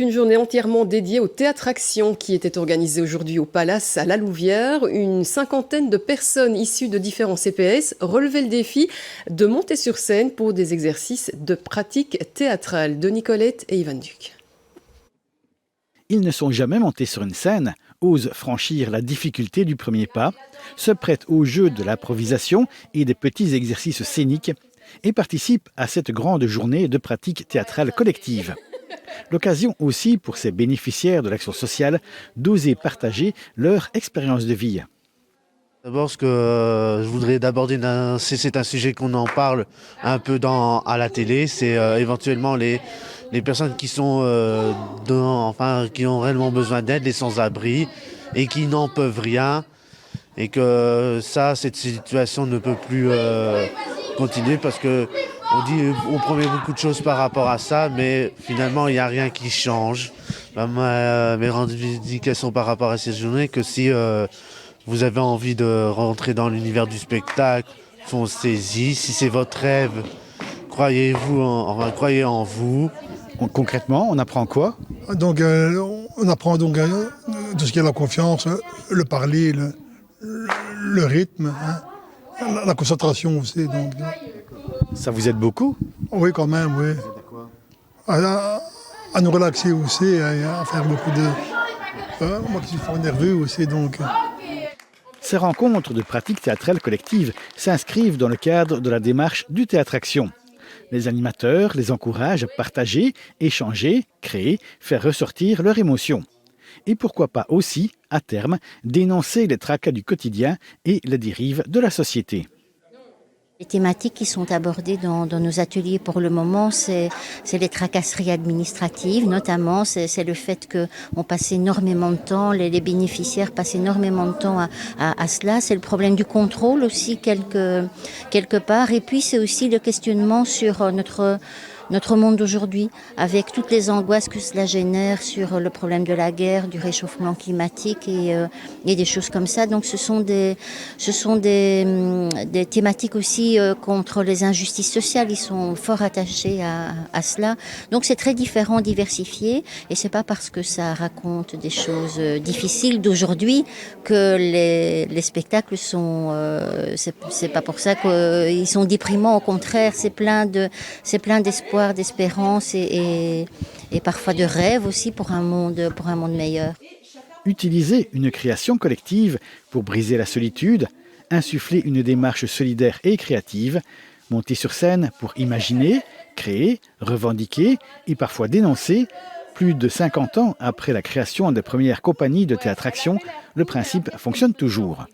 Une journée entièrement dédiée au Théâtre Action qui était organisée aujourd'hui au Palace à La Louvière. Une cinquantaine de personnes issues de différents CPS relevaient le défi de monter sur scène pour des exercices de pratique théâtrale. De Nicolette et Ivan Duc. Ils ne sont jamais montés sur une scène, osent franchir la difficulté du premier pas, se prêtent au jeu de l'improvisation et des petits exercices scéniques et participent à cette grande journée de pratique théâtrale collective. L'occasion aussi pour ces bénéficiaires de l'action sociale d'oser partager leur expérience de vie. D'abord, ce que je voudrais d'aborder, c'est un sujet qu'on en parle un peu à la télé, c'est éventuellement les personnes qui sont qui ont réellement besoin d'aide, les sans-abri, et qui n'en peuvent rien, et que cette situation ne peut plus continuer parce que on promet beaucoup de choses par rapport à ça, mais finalement il n'y a rien qui change. Mes revendications par rapport à cette journée, que si vous avez envie de rentrer dans l'univers du spectacle, foncez-y. Si c'est votre rêve, croyez en vous. Concrètement, on apprend quoi? Donc, on apprend donc tout ce qui est la confiance, le parler, le rythme, hein, la concentration aussi. Donc. Ça vous aide beaucoup? Oui, quand même, oui. À nous relaxer aussi, à faire beaucoup de... moi qui suis fort nerveux aussi, donc... Ces rencontres de pratique théâtrale collective s'inscrivent dans le cadre de la démarche du Théâtre Action. Les animateurs les encouragent à partager, échanger, créer, faire ressortir leurs émotions. Et pourquoi pas aussi, à terme, dénoncer les tracas du quotidien et les dérives de la société. Les thématiques qui sont abordées dans nos ateliers pour le moment, c'est les tracasseries administratives, notamment c'est le fait qu'on passe énormément de temps, les bénéficiaires passent énormément de temps à cela. C'est le problème du contrôle aussi quelque part. Et puis c'est aussi le questionnement sur notre monde d'aujourd'hui, avec toutes les angoisses que cela génère sur le problème de la guerre, du réchauffement climatique et des choses comme ça. Donc ce sont des thématiques aussi contre les injustices sociales. Ils sont fort attachés à cela. Donc c'est très différent, diversifié, et c'est pas parce que ça raconte des choses difficiles d'aujourd'hui que les spectacles sont. C'est pas pour ça qu'ils sont déprimants. Au contraire, c'est plein d'espoir, d'espérance et parfois de rêve aussi pour un monde meilleur. Utiliser une création collective pour briser la solitude, insuffler une démarche solidaire et créative, monter sur scène pour imaginer, créer, revendiquer et parfois dénoncer. Plus de 50 ans après la création des premières compagnies de Théâtre Action, le principe fonctionne toujours.